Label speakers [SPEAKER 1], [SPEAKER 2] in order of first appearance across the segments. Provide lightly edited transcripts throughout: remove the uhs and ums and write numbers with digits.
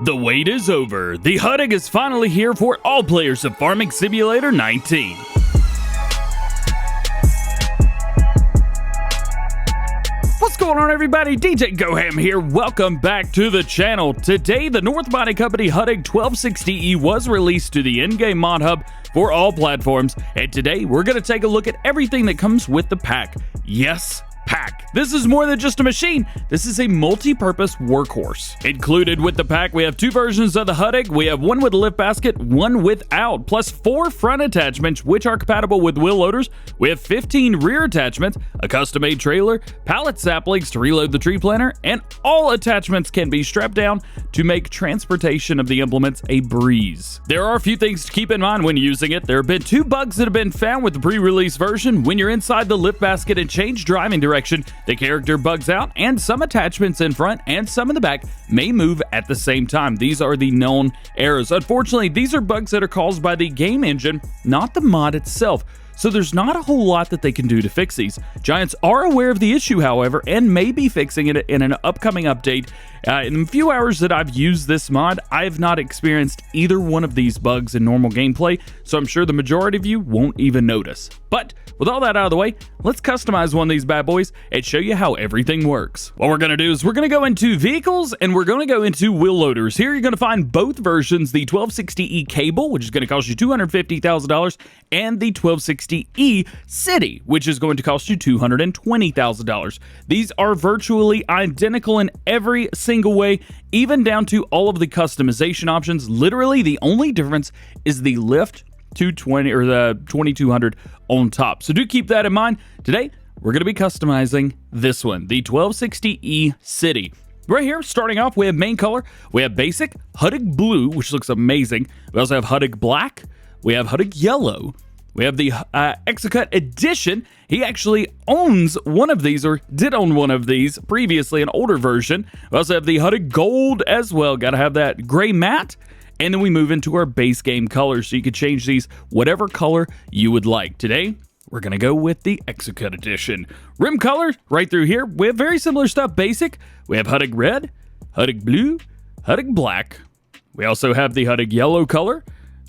[SPEAKER 1] The wait is over. The Huddig is finally here for all players of Farming Simulator 19. What's going on, everybody? DjGoHam here. Welcome back to the channel. Today, the North Mining Company HUDDIG 1260E was released to the in-game mod hub for all platforms, and today we're going to take a look at everything that comes with the pack. Yes, pack. This is more than just a machine. This is a multi-purpose workhorse. Included with the pack, we have two versions of the Huddig. We have one with a lift basket, one without, plus 4 front attachments, which are compatible with wheel loaders. We have 15 rear attachments, a custom-made trailer, pallet saplings to reload the tree planter, and all attachments can be strapped down to make transportation of the implements a breeze. There are a few things to keep in mind when using it. There have been 2 bugs that have been found with the pre-release version. When you're inside the lift basket and change driving direction, the character bugs out, and some attachments in front and some in the back may move at the same time. These are the known errors. Unfortunately, these are bugs that are caused by the game engine, not the mod itself. So there's not a whole lot that they can do to fix these. Giants are aware of the issue, however, and may be fixing it in an upcoming update. In the few hours that I've used this mod, I have not experienced either one of these bugs in normal gameplay, so I'm sure the majority of you won't even notice. But with all that out of the way, let's customize one of these bad boys and show you how everything works. What we're going to do is we're going to go into vehicles and we're going to go into wheel loaders. Here you're going to find both versions, the 1260E cable, which is going to cost you $250,000, and the 1260E city, which is going to cost you $220,000. These are virtually identical in every single way, even down to all of the customization options. Literally, the only difference is the lift 220 or the 2200 on top. So do keep that in mind. Today, we're going to be customizing this one, the 1260E City. Right here, starting off, we have main color. We have basic Huddig blue, which looks amazing. We also have Huddig black. We have Huddig yellow. We have the Exocut edition. He actually owns one of these, or did own one of these previously, an older version. We also have the Huddig gold as well. Got to have that gray matte. And then we move into our base game colors, so you can change these whatever color you would like. Today, we're going to go with the Exocut edition. Rim color, right through here, we have very similar stuff. Basic, we have Huddig red, Huddig blue, Huddig black. We also have the Huddig yellow color.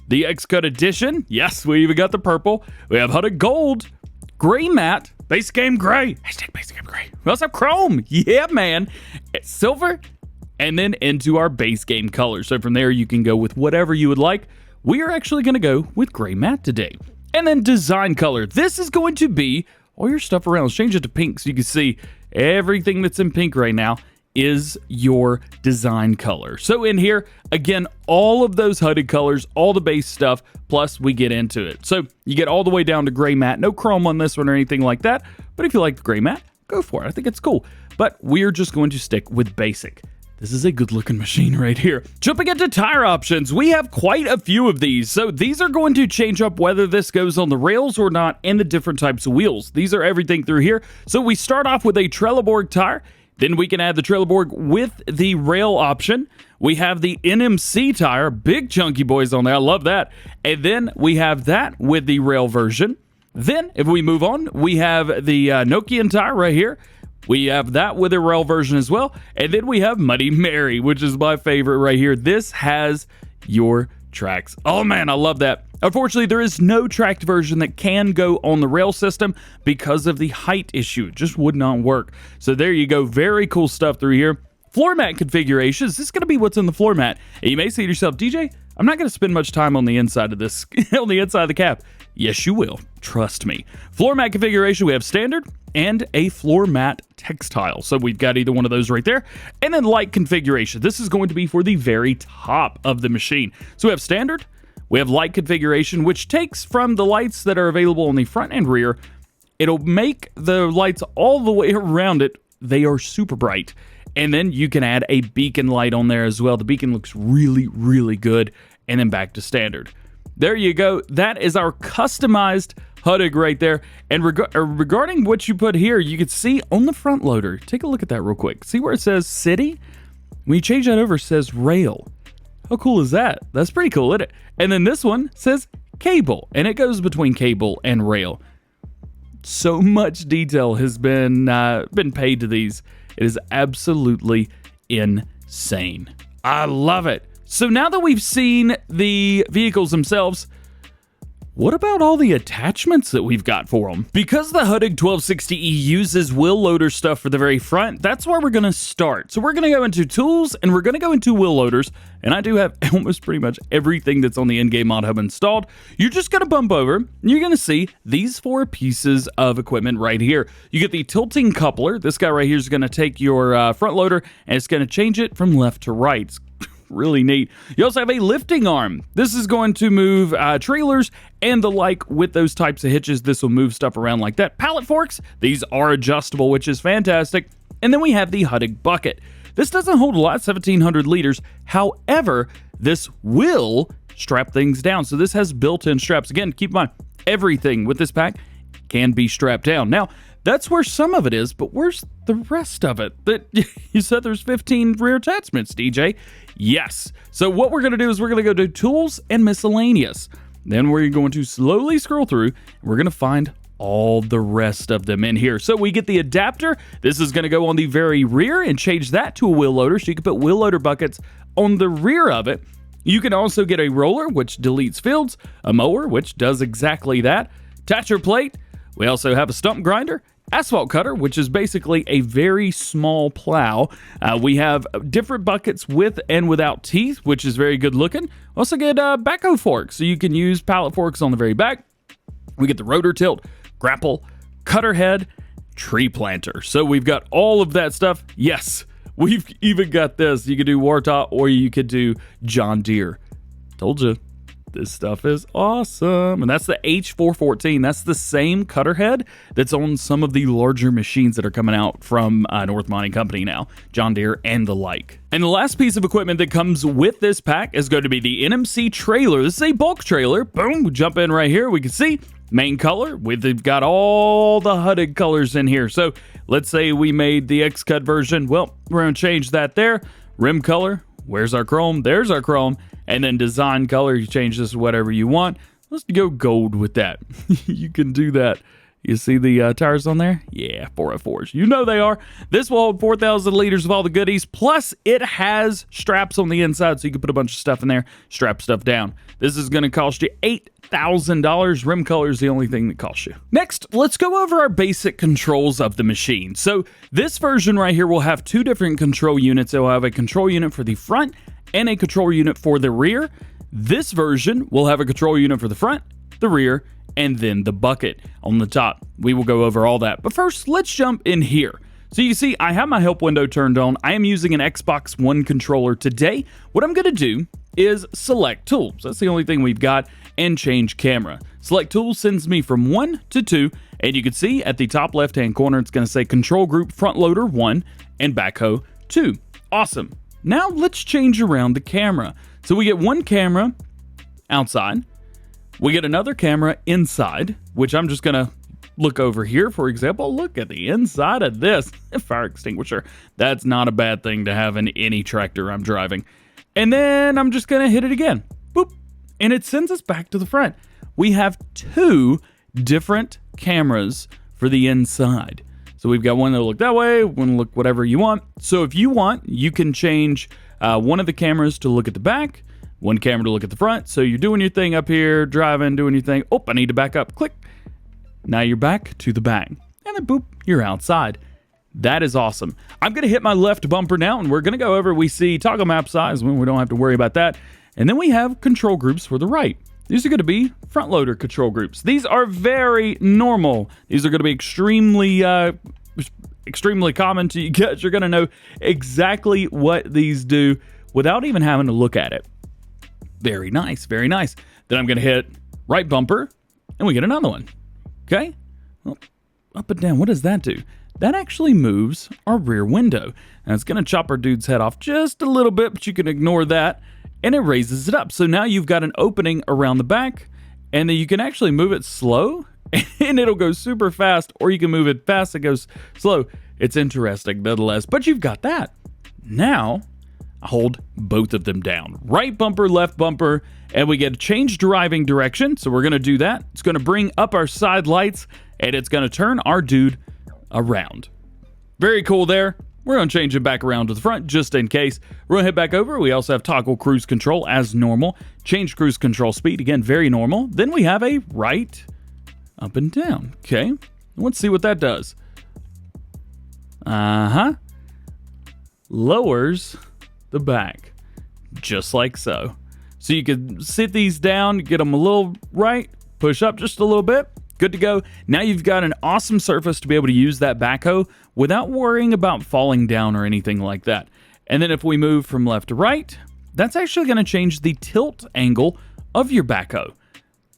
[SPEAKER 1] The Exocut edition, yes, we even got the purple. We have Huddig gold, gray matte, base game gray, hashtag base game gray. We also have chrome, yeah man, silver, and then into our base game color. So from there, you can go with whatever you would like. We are actually going to go with gray matte today. And then design color. This is going to be all your stuff around. Let's change it to pink so you can see everything that's in pink right now is your design color. So in here, again, all of those Huddig colors, all the base stuff, plus we get into it. So you get all the way down to gray matte. No chrome on this one or anything like that. But if you like the gray matte, go for it. I think it's cool. But we're just going to stick with basic. This is a good looking machine right here. Jumping into tire options, we have quite a few of these. So these are going to change up whether this goes on the rails or not and the different types of wheels. These are everything through here. So we start off with a Trelleborg tire. Then we can add the Trelleborg with the rail option. We have the NMC tire, big chunky boys on there. I love that. And then we have that with the rail version. Then if we move on, we have the Nokian tire right here. We have that with a rail version as well. And then we have Muddy Mary, which is my favorite right here. This has your tracks. Oh man, I love that. Unfortunately, there is no tracked version that can go on the rail system because of the height issue. It just would not work. So there you go. Very cool stuff through here. Floor mat configurations. This is going to be what's in the floor mat. And you may say to yourself, DJ, I'm not going to spend much time on the inside of this, on the inside of the cap. Yes, you will. Trust me. Floor mat configuration, we have standard and a floor mat textile. So we've got either one of those right there. And then light configuration. This is going to be for the very top of the machine. So we have standard, we have light configuration, which takes from the lights that are available on the front and rear. It'll make the lights all the way around it. They are super bright. And then you can add a beacon light on there as well. The beacon looks really, really good. And then back to standard. There you go. That is our customized Huddig right there. And regarding what you put here, you can see on the front loader. Take a look at that real quick. See where it says city? When you change that over, it says rail. How cool is that? That's pretty cool, isn't it? And then this one says cable, and it goes between cable and rail. So much detail has been paid to these. It is absolutely insane. I love it. So now that we've seen the vehicles themselves, what about all the attachments that we've got for them? Because the Huddig 1260E uses wheel loader stuff for the very front, that's where we're going to start. So we're going to go into tools and we're going to go into wheel loaders. And I do have almost pretty much everything that's on the in-game mod hub installed. You're just going to bump over and you're going to see these 4 pieces of equipment right here. You get the tilting coupler. This guy right here is going to take your front loader and it's going to change it from left to right. It's really neat. You also have a lifting arm. This is going to move trailers and the like with those types of hitches. This will move stuff around like that. Pallet forks, these are adjustable, which is fantastic. And then we have the Huddig Bucket. This doesn't hold a lot, 1,700 liters. However, this will strap things down. So this has built-in straps. Again, keep in mind, everything with this pack can be strapped down. Now, that's where some of it is, but where's the rest of it? You said there's 15 rear attachments, DJ. Yes. So what we're going to do is we're going to go to tools and miscellaneous. Then we're going to slowly scroll through. And we're going to find all the rest of them in here. So we get the adapter. This is going to go on the very rear and change that to a wheel loader. So you can put wheel loader buckets on the rear of it. You can also get a roller, which deletes fields, a mower, which does exactly that, attach plate. We also have a stump grinder, asphalt cutter, which is basically a very small plow. We have different buckets with and without teeth, which is very good looking. Also get Backhoe Forks, so you can use pallet forks on the very back. We get the Rotortilt, Grapple, cutter head, tree planter. So we've got all of that stuff. Yes, we've even got this. You could do Waratah or you could do John Deere. Told you. This stuff is awesome. And that's the H414. That's the same cutter head that's on some of the larger machines that are coming out from North Mining Company now, John Deere and the like. And the last piece of equipment that comes with this pack is going to be the NMC trailer. This is a bulk trailer. Boom, we jump in right here. We can see main color. We've got all the Huddig colors in here. So let's say we made the X-Cut version. Well, we're going to change that there. Rim color. Where's our chrome? There's our chrome. And then design color, you change this to whatever you want. Let's go gold with that. You can do that. You see the tires on there? Yeah, 404s. You know they are. This will hold 4,000 liters of all the goodies. Plus, it has straps on the inside, so you can put a bunch of stuff in there, strap stuff down. This is going to cost you $8,000. Rim color is the only thing that costs you. Next, let's go over our basic controls of the machine. So this version right here will have 2 different control units. It will have a control unit for the front and a control unit for the rear. This version will have a control unit for the front, the rear, and then the bucket on the top. We will go over all that. But first, let's jump in here. So you see, I have my help window turned on. I am using an Xbox One controller today. What I'm going to do is select tools. That's the only thing we've got, and change camera. Select tools sends me from 1 to 2, and you can see at the top left-hand corner, it's going to say control group front loader 1 and backhoe 2. Awesome. Now let's change around the camera. So we get one camera outside. We get another camera inside, which I'm just going to look over here, for example. Look at the inside of this fire extinguisher. That's not a bad thing to have in any tractor I'm driving. And then I'm just going to hit it again. Boop. And it sends us back to the front. We have 2 different cameras for the inside. So we've got one that'll look that way, one will look whatever you want. So if you want, you can change one of the cameras to look at the back, one camera to look at the front. So you're doing your thing up here, driving, doing your thing. Oh, I need to back up. Click. Now you're back to the back. And then boop, you're outside. That is awesome. I'm going to hit my left bumper now, and we're going to go over. We see toggle map size. We don't have to worry about that. And then we have control groups for the right. These are going to be front loader control groups. These are very normal. These are going to be extremely common to you guys. You're going to know exactly what these do without even having to look at it. Very nice, very nice. Then I'm going to hit right bumper, and we get another one. Okay? Well, up and down. What does that do? That actually moves our rear window. And it's going to chop our dude's head off just a little bit, but you can ignore that. And it raises it up. So now you've got an opening around the back, and then you can actually move it slow, and it'll go super fast, or you can move it fast, it goes slow. It's interesting nonetheless, but you've got that. Now, I hold both of them down. Right bumper, left bumper, and we get a change driving direction, so we're going to do that. It's going to bring up our side lights, and it's going to turn our dude around. Very cool there. We're going to change it back around to the front just in case. We're going to head back over. We also have toggle cruise control as normal. Change cruise control speed, again, very normal. Then we have a right, up and down. Okay, let's see what that does. Lowers the back, just like so. So you can sit these down, get them a little right, push up just a little bit. Good to go. Now you've got an awesome surface to be able to use that backhoe without worrying about falling down or anything like that. And then if we move from left to right, that's actually going to change the tilt angle of your backhoe.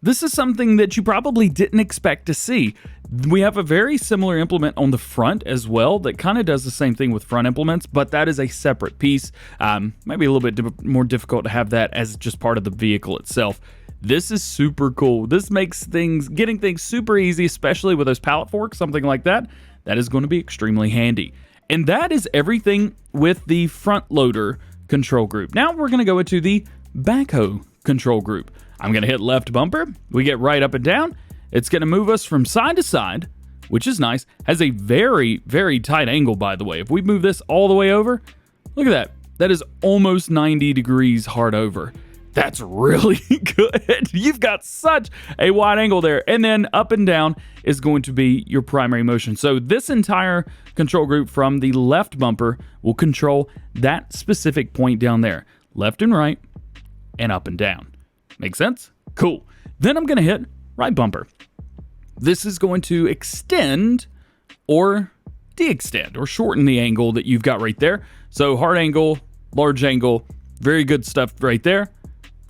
[SPEAKER 1] This is something that you probably didn't expect to see. We have a very similar implement on the front as well that kind of does the same thing with front implements, but that is a separate piece. Maybe a little bit more difficult to have that as just part of the vehicle itself. This is super cool. This makes getting things super easy, especially with those pallet forks, something like that. That is going to be extremely handy. And that is everything with the front loader control group. Now we're going to go into the backhoe control group. I'm going to hit left bumper. We get right up and down. It's going to move us from side to side, which is nice. Has a very, very tight angle, by the way. If we move this all the way over, look at that. That is almost 90 degrees hard over. That's really good. You've got such a wide angle there. And then up and down is going to be your primary motion. So this entire control group from the left bumper will control that specific point down there. Left and right and up and down. Make sense? Cool. Then I'm going to hit right bumper. This is going to extend or de-extend or shorten the angle that you've got right there. So hard angle, large angle, very good stuff right there.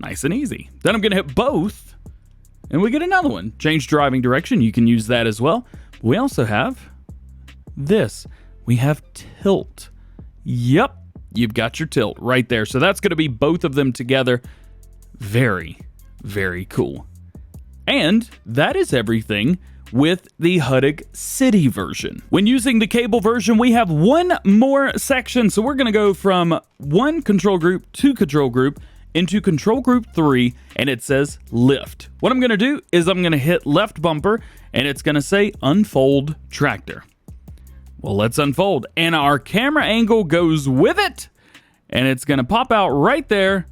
[SPEAKER 1] Nice and easy. Then I'm going to hit both, and we get another one. Change driving direction. You can use that as well. We also have this. We have tilt. Yep, you've got your tilt right there. So that's going to be both of them together. Very, very cool. And that is everything with the Huddig City version. When using the cable version, we have one more section. So we're going to go from one control group to control group into control group 3, and it says lift. What I'm going to do is I'm going to hit left bumper, and it's going to say unfold tractor. Well, let's unfold, and our camera angle goes with it, and it's going to pop out right there,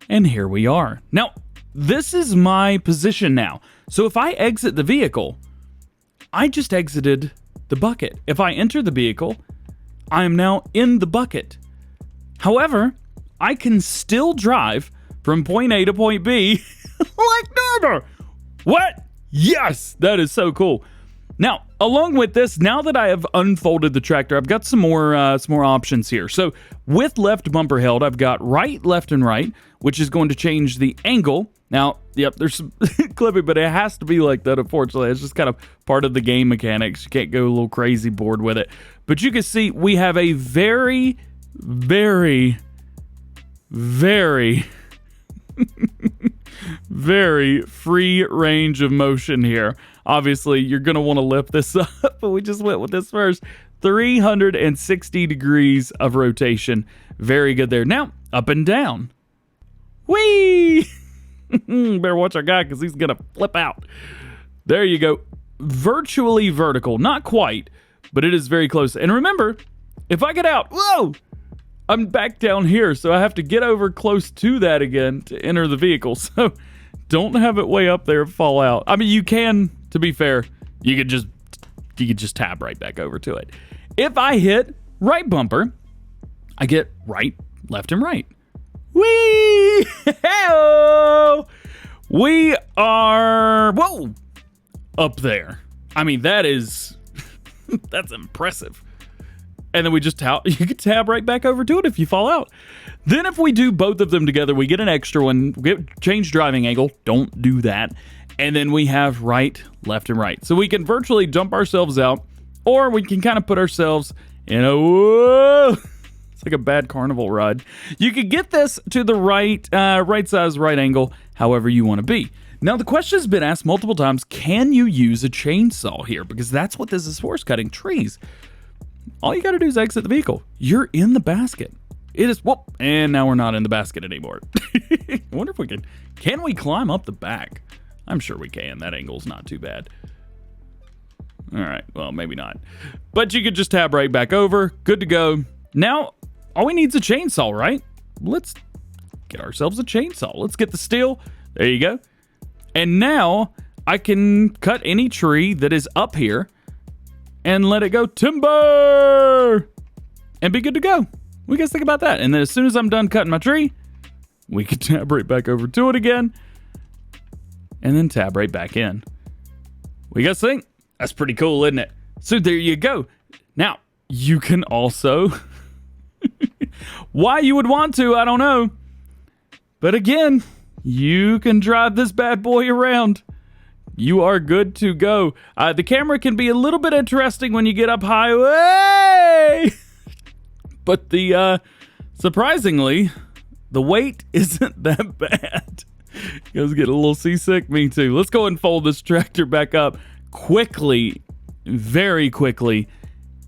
[SPEAKER 1] and here we are. Now, this is my position now. So if I exit the vehicle, I just exited the bucket. If I enter the vehicle, I am now in the bucket. However, I can still drive from point A to point B like normal. What? Yes, that is so cool. Now, along with this, now that I have unfolded the tractor, I've got some more options here. So with left bumper held, I've got right, left, and right, which is going to change the angle. Now, yep, there's some clipping, but it has to be like that, unfortunately. It's just kind of part of the game mechanics. You can't go a little crazy bored with it. But you can see we have a very, very, very, very free range of motion here. Obviously, you're going to want to lift this up, but we just went with this first. 360 degrees of rotation. Very good there. Now, up and down. Whee! Better watch our guy because he's going to flip out. There you go. Virtually vertical. Not quite, but it is very close. And remember, if I get out, whoa! I'm back down here, so I have to get over close to that again to enter the vehicle. So don't have it way up there and fall out. I mean, you can, to be fair, you could just tab right back over to it. If I hit right bumper, I get right, left, and right. Whee! Hey-o! We are, whoa, up there. I mean, that is, that's impressive. And then we just you can tab right back over to it if you fall out. Then if we do both of them together, we get an extra one. Change driving angle. Don't do that. And then we have right, left, and right. So we can virtually jump ourselves out, or we can kind of put ourselves in a whoa. It's like a bad carnival ride. You could get this to the right size, right angle, however you want to be. Now, the question has been asked multiple times, can you use a chainsaw here? Because that's what this is for, is cutting trees. All you got to do is exit the vehicle. You're in the basket. It is, whoop, and now we're not in the basket anymore. I wonder if we can we climb up the back? I'm sure we can. That angle's not too bad. All right, well, maybe not. But you could just tab right back over. Good to go. Now, all we need is a chainsaw, right? Let's get ourselves a chainsaw. Let's get the steel. There you go. And now I can cut any tree that is up here and let it go timber and be good to go. What do you guys think about that? And then as soon as I'm done cutting my tree, we can tab right back over to it again and then tab right back in. What do you guys think? That's pretty cool, isn't it? So there you go. Now, you can also, why you would want to, I don't know. But again, you can drive this bad boy around. You are good to go. The camera can be a little bit interesting when you get up high. Way! But surprisingly, the weight isn't that bad. You guys get a little seasick? Me too. Let's go and fold this tractor back up quickly, very quickly.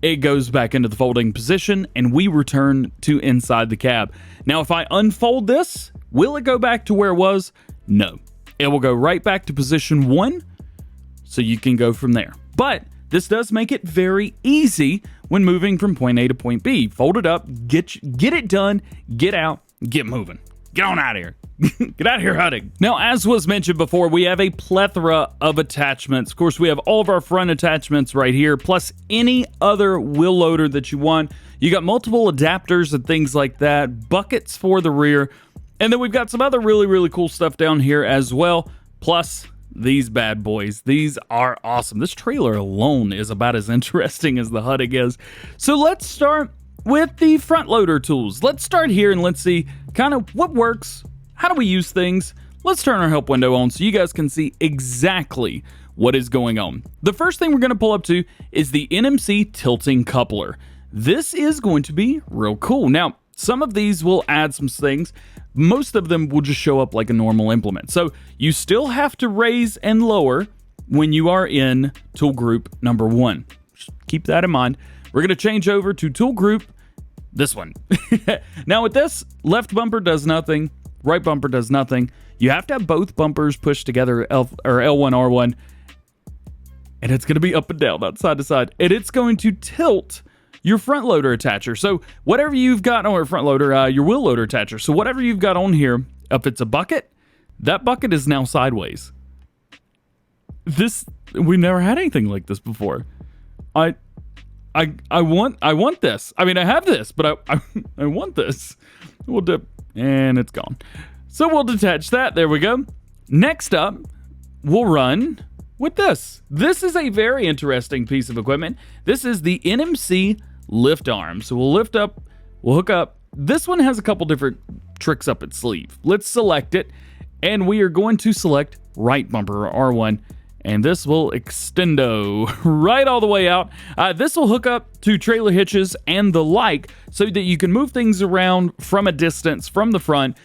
[SPEAKER 1] It goes back into the folding position and we return to inside the cab. Now, if I unfold this, will it go back to where it was? No. It will go right back to position 1, so you can go from there. But this does make it very easy when moving from point A to point B. Fold it up, get it done, get out, get moving. Get on out of here. Get out of here, Huddig. Now, as was mentioned before, we have a plethora of attachments. Of course, we have all of our front attachments right here, plus any other wheel loader that you want. You got multiple adapters and things like that, buckets for the rear, and then we've got some other really, really cool stuff down here as well, plus these bad boys. These are awesome. This trailer alone is about as interesting as the Huddig is. So let's start with the front loader tools. Let's start here and let's see kind of what works. How do we use things? Let's turn our help window on so you guys can see exactly what is going on. The first thing we're going to pull up to is the NMC tilting coupler. This is going to be real cool. Now, some of these will add some things. Most of them will just show up like a normal implement. So you still have to raise and lower when you are in tool group number 1. Just keep that in mind. We're going to change over to tool group, this one. Now with this, left bumper does nothing, right bumper does nothing. You have to have both bumpers pushed together, L1, R1, and it's going to be up and down, not side to side. And it's going to tilt your front loader attacher. So whatever you've got on your front loader, your wheel loader attacher. So whatever you've got on here, if it's a bucket, that bucket is now sideways. We never had anything like this before. I want this. I mean, I have this, but I want this. We'll dip, and it's gone. So we'll detach that. There we go. Next up, we'll run with this. This is a very interesting piece of equipment. This is the NMC lift arm. So we'll lift up, we'll hook up. This one has a couple different tricks up its sleeve. Let's select it, and we are going to select right bumper, or R1, and this will extendo right all the way out. This will hook up to trailer hitches and the like so that you can move things around from a distance from the front.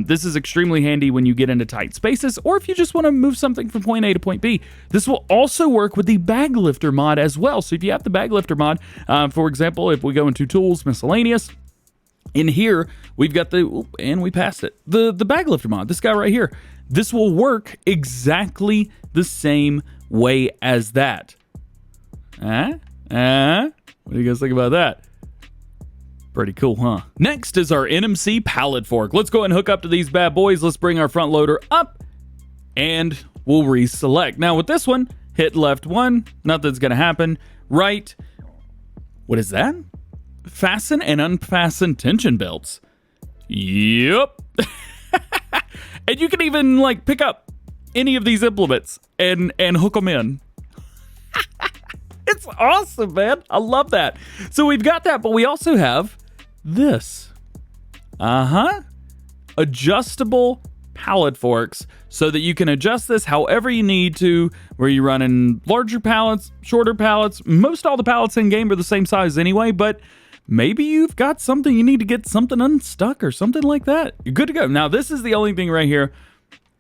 [SPEAKER 1] This is extremely handy when you get into tight spaces or if you just want to move something from point A to point B. This will also work with the bag lifter mod as well. So if you have the bag lifter mod, for example, if we go into tools, miscellaneous, in here, we've got and we passed it, the bag lifter mod, this guy right here. This will work exactly the same way as that. What do you guys think about that? Pretty cool, huh? Next is our NMC Pallet Fork. Let's go ahead and hook up to these bad boys. Let's bring our front loader up, and we'll reselect. Now with this one, hit left 1, nothing's gonna happen. Right, what is that? Fasten and unfasten tension belts. Yep. And you can even like pick up any of these implements and hook them in. It's awesome, man. I love that. So we've got that, but we also have this. Adjustable pallet forks so that you can adjust this however you need to, where you run in larger pallets, shorter pallets. Most all the pallets in game are the same size anyway, but maybe you've got something you need to get something unstuck or something like that. You're good to go. Now, this is the only thing right here.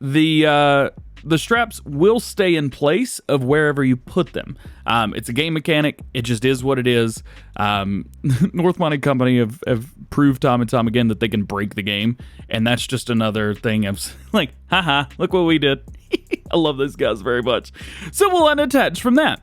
[SPEAKER 1] The straps will stay in place of wherever you put them. It's a game mechanic. It just is what it is. North Mounted Company have proved time and time again that they can break the game. And that's just another thing. I'm like, haha, look what we did. I love those guys very much. So we'll unattach from that.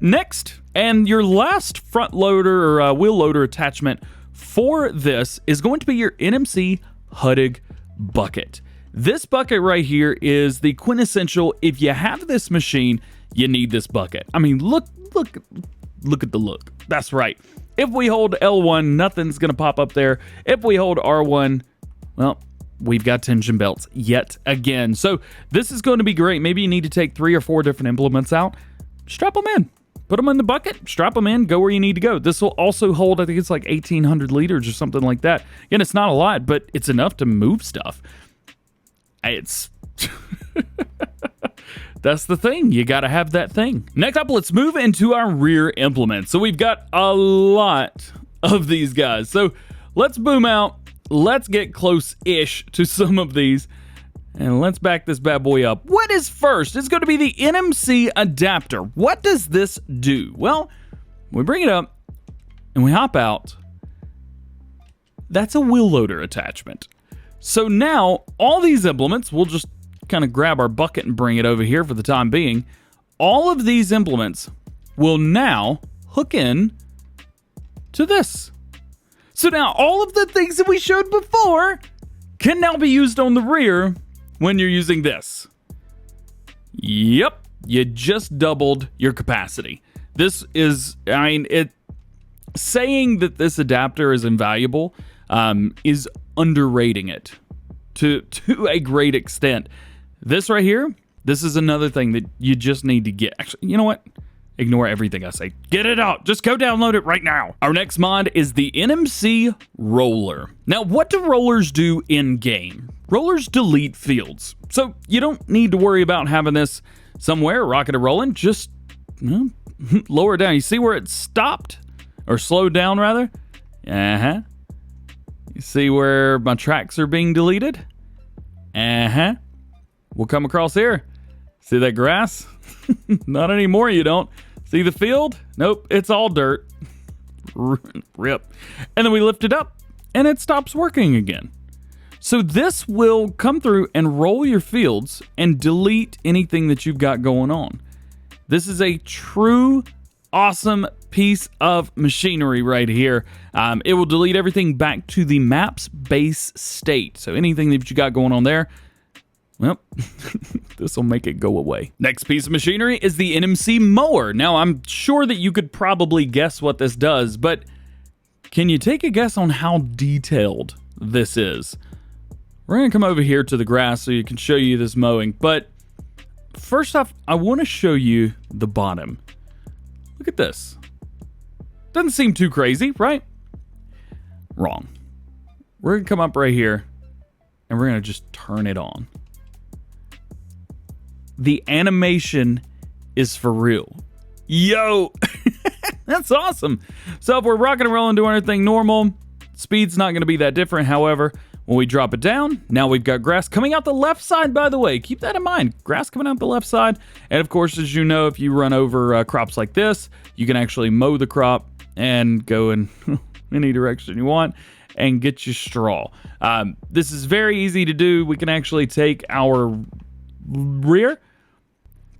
[SPEAKER 1] Next, and your last front loader or wheel loader attachment for this is going to be your NMC Huddig Bucket. This bucket right here is the quintessential, if you have this machine, you need this bucket. I mean, look at the look. That's right. If we hold L1, nothing's going to pop up there. If we hold R1, well, we've got tension belts yet again. So this is going to be great. Maybe you need to take 3 or 4 different implements out. Strap them in. Put them in the bucket, strap them in, go where you need to go. This will also hold, I think it's like 1,800 liters or something like that. Again, it's not a lot, but it's enough to move stuff. It's... That's the thing. You got to have that thing. Next up, let's move into our rear implements. So we've got a lot of these guys. So let's boom out. Let's get close-ish to some of these. And let's back this bad boy up. What is first? It's going to be the NMC adapter. What does this do? Well, we bring it up and we hop out. That's a wheel loader attachment. So now all these implements, we'll just kind of grab our bucket and bring it over here for the time being. All of these implements will now hook in to this. So now all of the things that we showed before can now be used on the rear when you're using this. Yep, you just doubled your capacity. This is, I mean, saying that this adapter is invaluable is underrating it to a great extent. This right here, this is another thing that you just need to get. Actually, you know what? Ignore everything I say. Get it out. Just go download it right now. Our next mod is the NMC Roller. Now, what do rollers do in-game? Rollers delete fields. So you don't need to worry about having this somewhere, rocking and rolling. Just lower it down. You see where it stopped? Or slowed down, rather? Uh-huh. You see where my tracks are being deleted? Uh-huh. We'll come across here. See that grass? Not anymore, you don't. See the field? Nope, it's all dirt. Rip. And then we lift it up, and it stops working again. So this will come through and roll your fields and delete anything that you've got going on. This is a true awesome piece of machinery right here. It will delete everything back to the map's base state. So anything that you got going on there, well, this will make it go away. Next piece of machinery is the NMC Mower. Now, I'm sure that you could probably guess what this does, but can you take a guess on how detailed this is? We're going to come over here to the grass so you can show you this mowing, but first off, I want to show you the bottom. Look at this. Doesn't seem too crazy, right? Wrong. We're going to come up right here, and we're going to just turn it on. The animation is for real. Yo! That's awesome. So if we're rocking and rolling, doing everything normal, speed's not going to be that different. However, when we drop it down, now we've got grass coming out the left side, by the way. Keep that in mind. Grass coming out the left side. And of course, as you know, if you run over crops like this, you can actually mow the crop and go in any direction you want and get your straw. This is very easy to do. We can actually take our rear,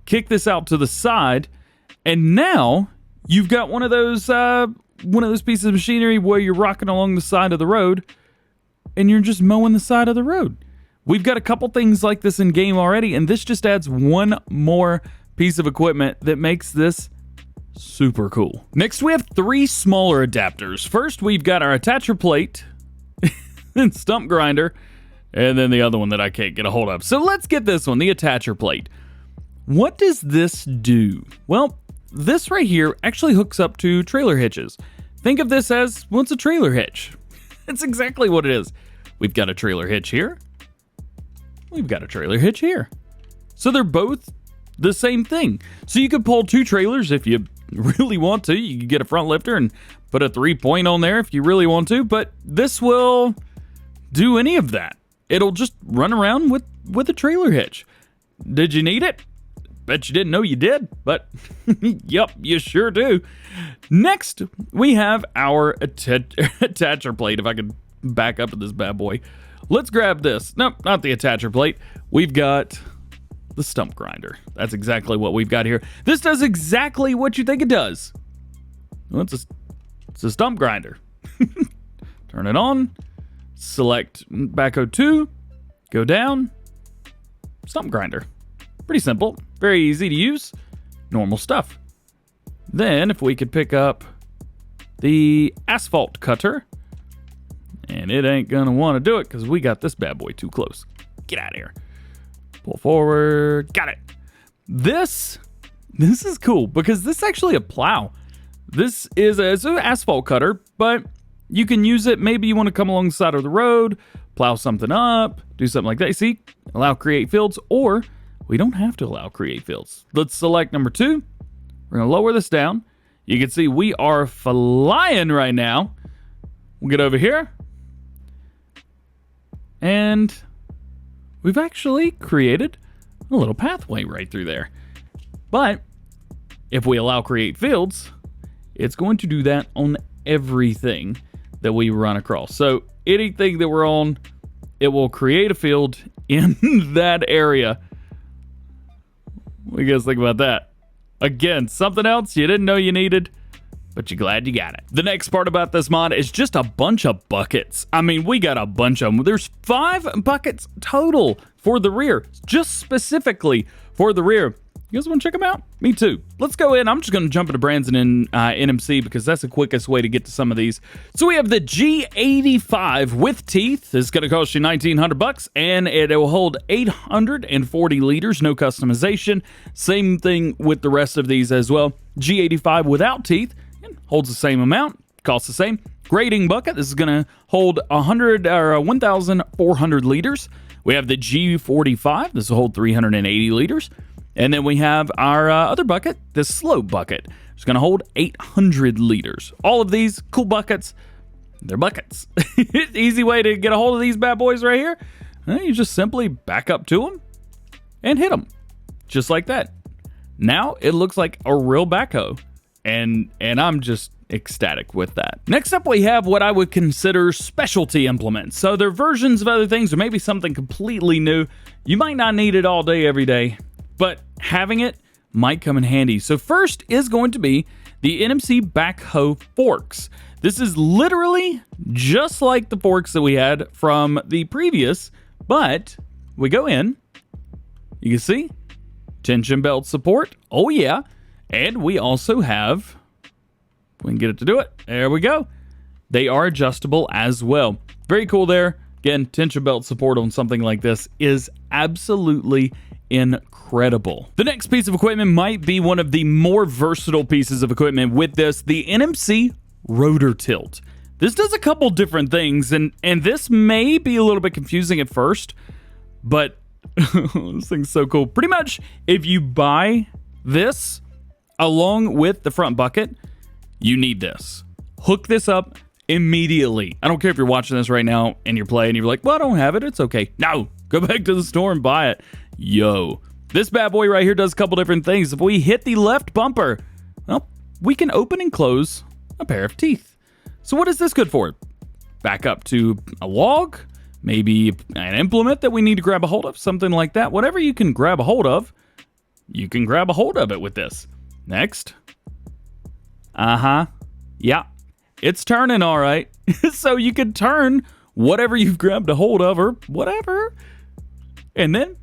[SPEAKER 1] kick this out to the side, and now you've got one of those pieces of machinery where you're rocking along the side of the road and you're just mowing the side of the road. We've got a couple things like this in game already, and this just adds one more piece of equipment that makes this super cool. Next, we have 3 smaller adapters. First, we've got our attacher plate and Stump Grinder, and then the other one that I can't get a hold of. So let's get this one, the attacher plate. What does this do? Well, this right here actually hooks up to trailer hitches. Think of this as, well, it's a trailer hitch. It's exactly what it is. We've got a trailer hitch here. We've got a trailer hitch here. So they're both the same thing. So you could pull 2 trailers if you really want to. You could get a front lifter and put a 3-point on there if you really want to, but this will do any of that. It'll just run around with a trailer hitch. Did you need it? Bet you didn't know you did, but yep, you sure do. Next, we have our attacher plate. If I could back up to this bad boy. Let's grab this. Nope, not the attacher plate. We've got the Stump Grinder. That's exactly what we've got here. This does exactly what you think it does. Well, it's a Stump Grinder. Turn it on, select Backhoe 2, go down, Stump Grinder. Pretty simple, very easy to use, normal stuff. Then if we could pick up the Asphalt Cutter, and it ain't gonna want to do it because we got this bad boy too close. Get out of here. Pull forward, got it. This is cool because this is actually a plow. This is an asphalt cutter, but you can use it. Maybe you want to come along the side of the road, plow something up, do something like that. See, allow create fields, or we don't have to allow create fields. Let's select number 2. We're gonna lower this down. You can see we are flying right now. We'll get over here. And we've actually created a little pathway right through there. But if we allow create fields, it's going to do that on everything that we run across. So anything that we're on, it will create a field in that area. What do you guys think about that? Again, something else you didn't know you needed, but you're glad you got it. The next part about this mod is just a bunch of buckets. I mean, we got a bunch of them. There's 5 buckets total for the rear, just specifically for the rear. You guys want to check them out? Me too. Let's go in. I'm just going to jump into brands and in NMC because that's the quickest way to get to some of these. So we have the G85 with teeth. It's going to cost you $1,900 and it will hold 840 liters, no customization. Same thing with the rest of these as well. G85 without teeth holds the same amount, costs the same. Grading bucket. This is going to hold 1,400 liters. We have the G45. This will hold 380 liters. And then we have our other bucket, the slope bucket. It's going to hold 800 liters. All of these cool buckets, they're buckets. Easy way to get a hold of these bad boys right here. You just simply back up to them and hit them. Just like that. Now it looks like a real backhoe. And I'm just ecstatic with that. Next up, we have what I would consider specialty implements. So they're versions of other things or maybe something completely new. You might not need it all day, every day, but having it might come in handy. So first is going to be the NMC Backhoe Forks. This is literally just like the forks that we had from the previous, but we go in, you can see, tension belt support, oh yeah, and we also have, if we can get it to do it, there we go. They are adjustable as well. Very cool there. Again, tension belt support on something like this is absolutely incredible. The next piece of equipment might be one of the more versatile pieces of equipment with this, the NMC Rotortilt. This does a couple different things, and this may be a little bit confusing at first, but this thing's so cool. Pretty much, if you buy this along with the front bucket, you need this. Hook this up immediately. I don't care if you're watching this right now and you're playing, you're like, well, I don't have it, it's okay. No, go back to the store and buy it. Yo, this bad boy right here does a couple different things. If we hit the left bumper, well, we can open and close a pair of teeth. So what is this good for? Back up to a log, maybe an implement that we need to grab a hold of, something like that. Whatever you can grab a hold of, you can grab a hold of it with this. Next. Yeah, it's turning all right. So you can turn whatever you've grabbed a hold of or whatever. And then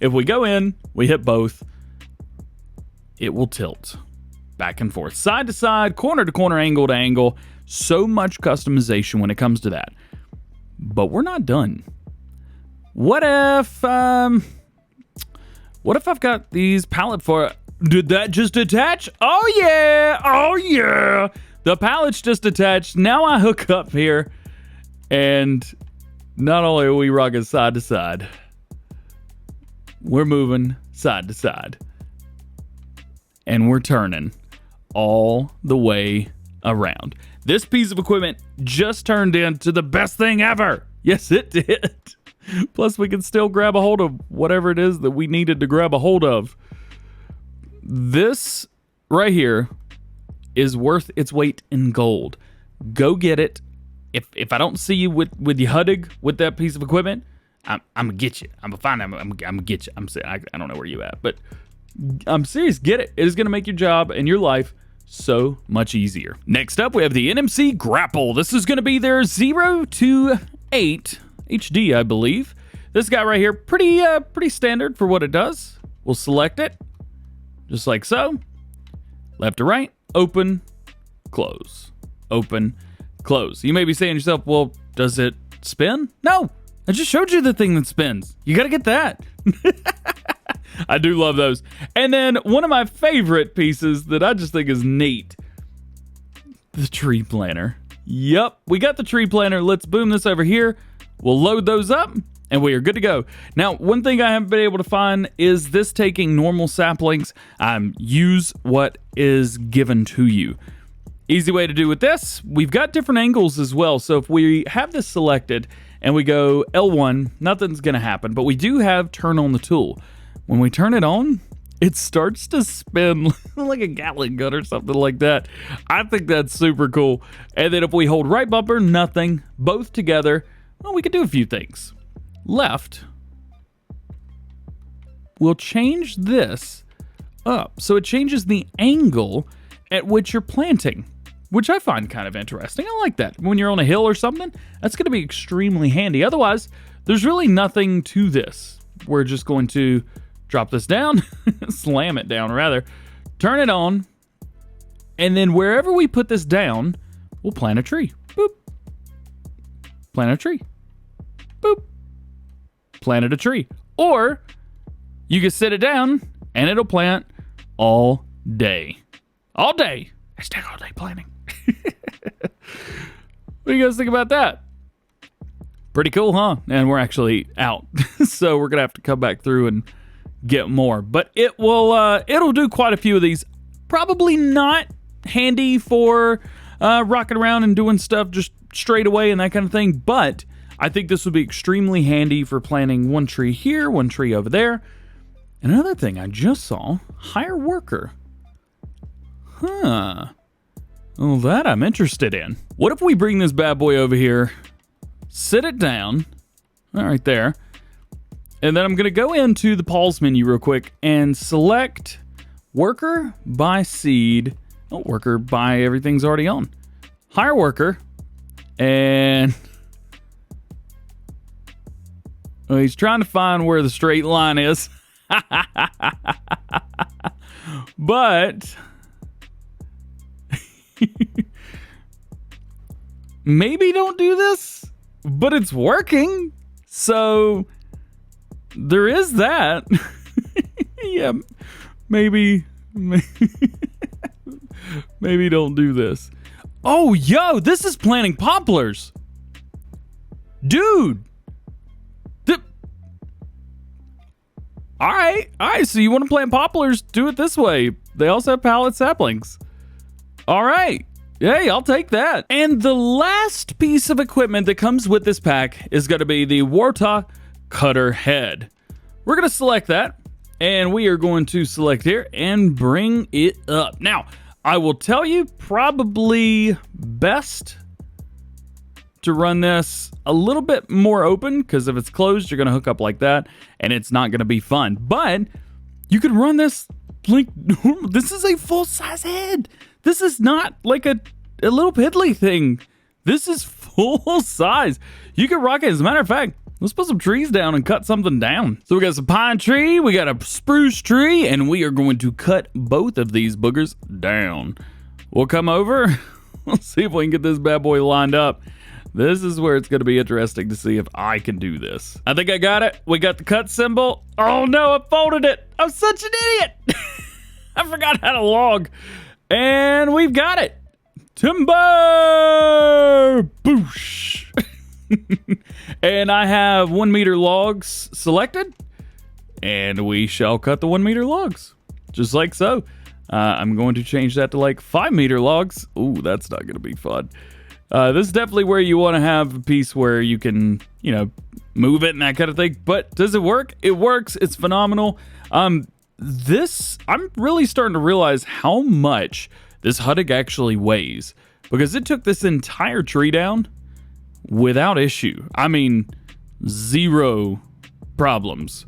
[SPEAKER 1] if we go in, we hit both, it will tilt back and forth, side to side, corner to corner, angle to angle. So much customization when it comes to that. But we're not done. What if I've got these Pallet Fork? Did that just attach? Oh yeah, oh yeah. The pallets just attached. Now I hook up here, and not only are we rocking side to side, we're moving side to side. And we're turning all the way around. This piece of equipment just turned into the best thing ever. Yes, it did. Plus, we can still grab a hold of whatever it is that we needed to grab a hold of. This right here is worth its weight in gold. Go get it. If I don't see you with your Huddig with that piece of equipment, I'm gonna get you. I'm gonna find. I'm gonna get you. I don't know where you at, but I'm serious. Get it. It is gonna make your job and your life so much easier. Next up, we have the NMC Grapple. This is gonna be their 0 to 8 HD, I believe. This guy right here, pretty standard for what it does. We'll select it, just like so. Left to right, open, close, open, close. You may be saying to yourself, well, does it spin? No, I just showed you the thing that spins. You gotta get that. I do love those. And then one of my favorite pieces that I just think is neat, the tree planter. Yep, we got the tree planter. Let's boom this over here. We'll load those up and we are good to go. Now, one thing I haven't been able to find is this taking normal saplings. Use what is given to you. Easy way to do with this, we've got different angles as well. So if we have this selected and we go L1, nothing's gonna happen, but we do have turn on the tool. When we turn it on, it starts to spin like a Gatling gun or something like that. I think that's super cool. And then if we hold right bumper, nothing, both together, well, we could do a few things. Left, we'll change this up so it changes the angle at which you're planting, which I find kind of interesting. I like that. When you're on a hill or something, that's going to be extremely handy. Otherwise, there's really nothing to this. We're just going to drop this down, slam it down rather, turn it on, and then wherever we put this down, we'll plant a tree. Boop. Plant a tree. Boop. Planted a tree. Or you can sit it down and it'll plant all day. All day. Hashtag all day planting. What do you guys think about that? Pretty cool, huh? And we're actually out. So we're gonna have to come back through and get more. But it will it'll do quite a few of these. Probably not handy for rocking around and doing stuff just straight away and that kind of thing, but I think this would be extremely handy for planting one tree here, one tree over there. And another thing I just saw, hire worker. Huh. Well, that I'm interested in. What if we bring this bad boy over here, sit it down, right there, and then I'm gonna go into the pause menu real quick and select worker by seed. Oh, worker by everything's already on. Hire worker, and well, he's trying to find where the straight line is. But maybe don't do this, but it's working. So there is that. Yeah, maybe don't do this. Oh, yo, this is planting poplars. Dude. All right, so you want to plant poplars, do it this way. They also have pallet saplings. All right, hey, I'll take that. And the last piece of equipment that comes with this pack is going to be the Waratah cutter head. We're going to select that, and we are going to select here and bring it up. Now, I will tell you, probably best to run this a little bit more open, because if it's closed, you're going to hook up like that, and it's not going to be fun. But you could run this like normal. This is a full-size head. This is not like a little piddly thing. This is full size. You can rock it. As a matter of fact, let's put some trees down and cut something down. So we got some pine tree, we got a spruce tree, and we are going to cut both of these boogers down. We'll come over. We'll see if we can get this bad boy lined up. This is where it's going to be interesting to see if I can do this. I think I got it. We got the cut symbol. Oh no, I folded it. I'm such an idiot. I forgot how to log. And we've got it. Timber! Boosh! And I have 1 meter logs selected. And we shall cut the 1 meter logs. Just like so. I'm going to change that to like 5 meter logs. Ooh, that's not going to be fun. This is definitely where you want to have a piece where you can, you know, move it and that kind of thing. But does it work? It works. It's phenomenal. I'm really starting to realize how much this Huddig actually weighs, because it took this entire tree down without issue. I mean, Zero problems.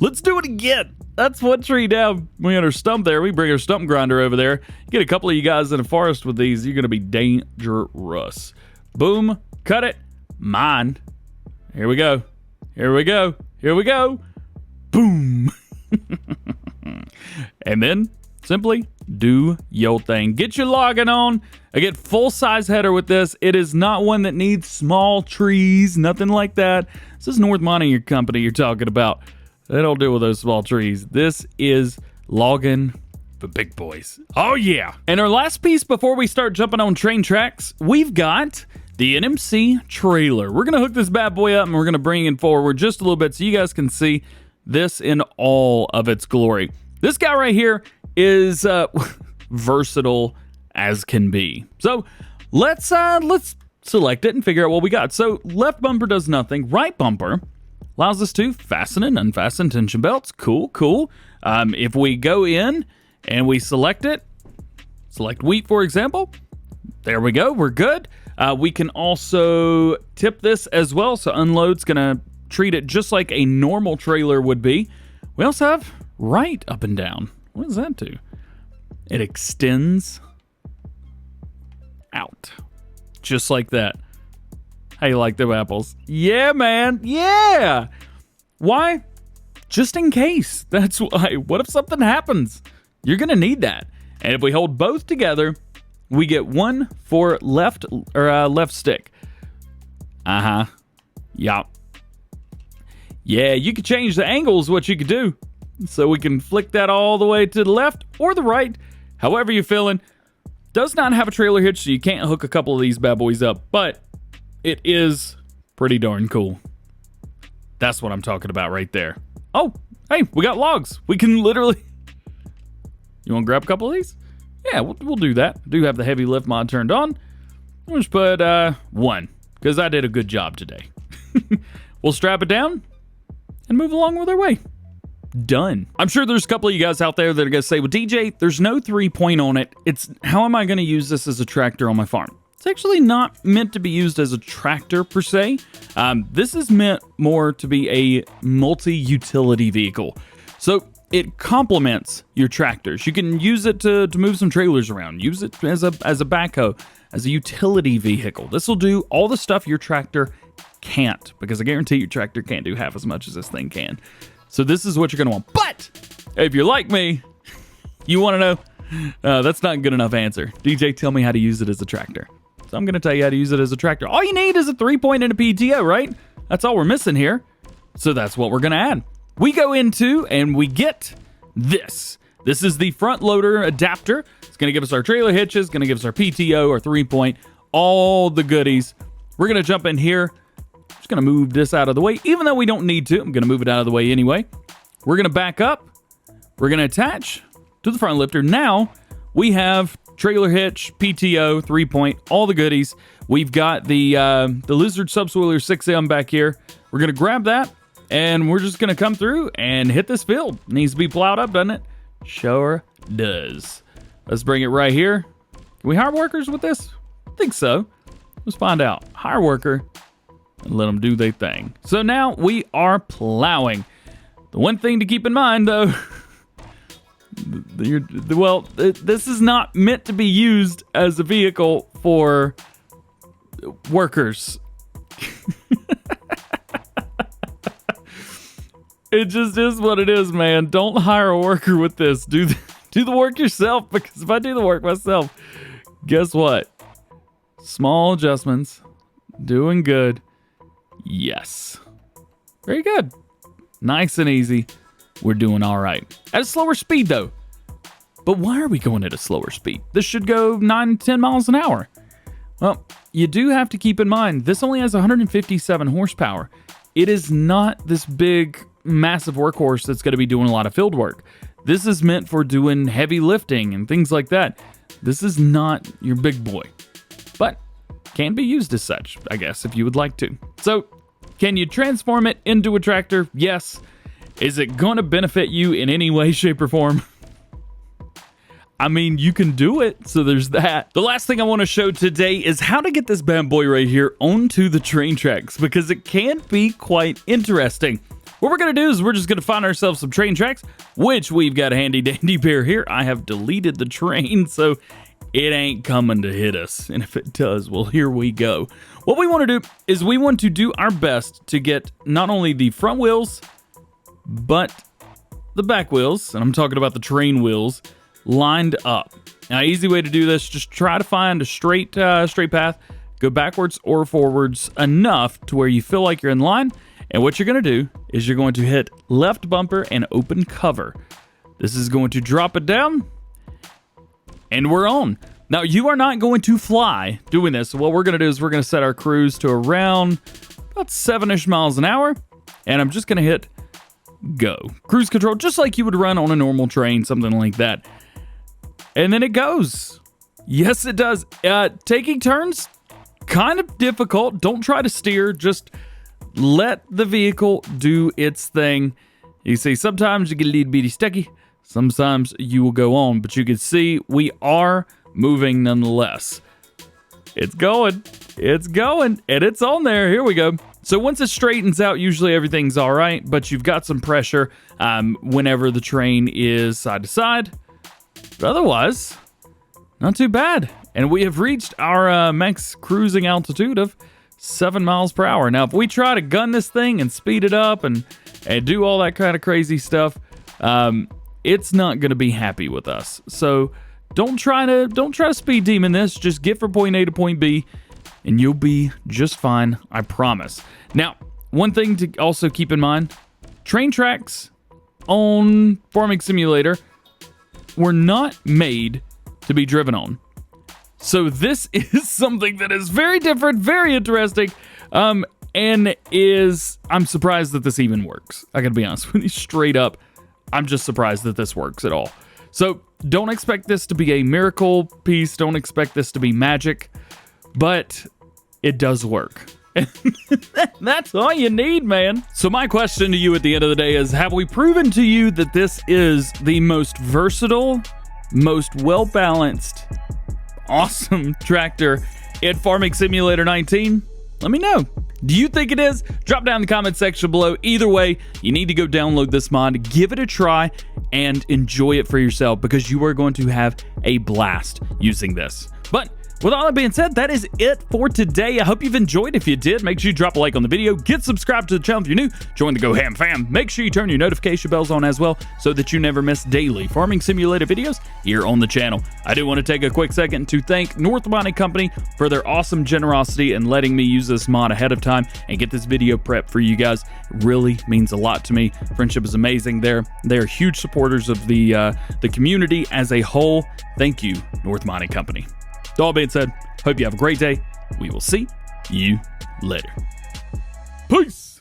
[SPEAKER 1] Let's do it again. That's one tree down. We got our stump there. We bring our stump grinder over there. Get a couple of you guys in the forest with these. You're going to be dangerous. Boom. Cut it. Mine. Here we go. Here we go. Here we go. Boom. And then simply do your thing. Get your logging on. I get full-size header with this. It is not one that needs small trees, nothing like that. This is North Mining Company you're talking about. They don't deal with those small trees. This is logging for big boys. Oh, yeah. And our last piece before we start jumping on train tracks, we've got the NMC trailer. We're going to hook this bad boy up and we're going to bring it forward just a little bit so you guys can see this in all of its glory. This guy right here is versatile as can be. So let's select it and figure out what we got. So left bumper does nothing. Right bumper allows us to fasten and unfasten tension belts. Cool, cool. If we go in and we select it, select wheat, for example, there we go, we're good. We can also tip this as well. So unload's gonna treat it just like a normal trailer would be. We also have right up and down. What does that do? It extends out. Just like that. How you like them apples? Yeah, man. Yeah. Why? Just in case. That's why. What if something happens? You're going to need that. And if we hold both together, we get one for left stick. Uh-huh. Yup. Yeah, you could change the angles, what you could do. So we can flick that all the way to the left or the right, however you're feeling. Does not have a trailer hitch, so you can't hook a couple of these bad boys up, but it is pretty darn cool. That's what I'm talking about right there. Oh, hey, we got logs. We can literally... You want to grab a couple of these? Yeah, we'll do that. I do have the heavy lift mod turned on. We'll just put one, because I did a good job today. We'll strap it down and move along with our way. Done. I'm sure there's a couple of you guys out there that are going to say, well, DJ, there's no 3-point on it. It's how am I going to use this as a tractor on my farm? It's actually not meant to be used as a tractor per se. This is meant more to be a multi-utility vehicle. So it complements your tractors. You can use it to move some trailers around. Use it as a backhoe, as a utility vehicle. This will do all the stuff your tractor can't, because I guarantee your tractor can't do half as much as this thing can. So this is what you're going to want. But if you're like me, you want to know, that's not a good enough answer. DJ, tell me how to use it as a tractor. So I'm going to tell you how to use it as a tractor. All you need is a 3-point and a PTO, right? That's all we're missing here. So that's what we're going to add. We go into and we get this. This is the front loader adapter. It's going to give us our trailer hitches, going to give us our PTO, our 3-point, all the goodies. We're going to jump in here. Just going to move this out of the way, even though we don't need to. I'm going to move it out of the way anyway. We're going to back up. We're going to attach to the front lifter. Now we have trailer hitch, PTO, 3-point, all the goodies. We've got the Lizard Subsoiler 6M back here. We're going to grab that, and we're just going to come through and hit this field. Needs to be plowed up, doesn't it? Sure does. Let's bring it right here. Can we hire workers with this? I think so. Let's find out. Hire worker and let them do their thing. So now we are plowing. The one thing to keep in mind, though, this is not meant to be used as a vehicle for workers. It just is what it is, man. Don't hire a worker with this. Do the work yourself, because if I do the work myself, guess what? Small adjustments. Doing good. Yes. Very good. Nice and easy. We're doing all right. At a slower speed, though. But why are we going at a slower speed? This should go 9-10 miles an hour. Well, you do have to keep in mind, this only has 157 horsepower. It is not this big, massive workhorse that's going to be doing a lot of field work. This is meant for doing heavy lifting and things like that. This is not your big boy. But can be used as such, I guess, if you would like to. So, can you transform it into a tractor? Yes. Is it going to benefit you in any way, shape, or form? I mean, you can do it, so there's that. The last thing I want to show today is how to get this bad boy right here onto the train tracks, because it can be quite interesting. What we're going to do is we're just going to find ourselves some train tracks, which we've got a handy dandy pair here. I have deleted the train, so it ain't coming to hit us. And if it does, well, here we go. What we want to do is we want to do our best to get not only the front wheels, but the back wheels, and I'm talking about the train wheels, lined up. Now, easy way to do this, just try to find a straight path, go backwards or forwards enough to where you feel like you're in line. And what you're going to do is you're going to hit left bumper and open cover. This is going to drop it down, and we're on. Now, you are not going to fly doing this. So what we're going to do is we're going to set our cruise to around about 7-ish miles an hour, and I'm just going to hit go. Cruise control, just like you would run on a normal train, something like that. And then it goes. Yes, it does. Taking turns, kind of difficult. Don't try to steer. Just let the vehicle do its thing. You see, sometimes you get a little bitty stucky. Sometimes you will go on. But you can see we are moving nonetheless. It's going. It's going. And it's on there. Here we go. So once it straightens out, usually everything's all right. But you've got some pressure whenever the train is side to side. But otherwise, not too bad. And we have reached our max cruising altitude of 7 miles per hour. Now, if we try to gun this thing and speed it up and do all that kind of crazy stuff, it's not going to be happy with us. So don't try to speed demon this. Just get from point A to point B, and you'll be just fine. I promise. Now, one thing to also keep in mind: train tracks on Farming Simulator were not made to be driven on. So this is something that is very different, very interesting, and I'm surprised that this even works. I gotta be honest with you, straight up, I'm just surprised that this works at all. So don't expect this to be a miracle piece, don't expect this to be magic, but it does work. That's all you need, man. So my question to you at the end of the day is, have we proven to you that this is the most versatile, most well-balanced, awesome tractor in Farming Simulator 19? Let me know. Do you think it is? Drop down in the comment section below. Either way, you need to go download this mod, give it a try, and enjoy it for yourself, because you are going to have a blast using this. But with all that being said, that is it for today. I hope you've enjoyed. If you did, make sure you drop a like on the video. Get subscribed to the channel if you're new. Join the DjGoHam fam. Make sure you turn your notification bells on as well, so that you never miss daily Farming Simulator videos here on the channel. I do want to take a quick second to thank North Bonnie Company for their awesome generosity and letting me use this mod ahead of time and get this video prep for you guys. It really means a lot to me. Friendship is amazing there. They're huge supporters of the community as a whole. Thank you, North Bonnie Company. With all being said, hope you have a great day. We will see you later. Peace.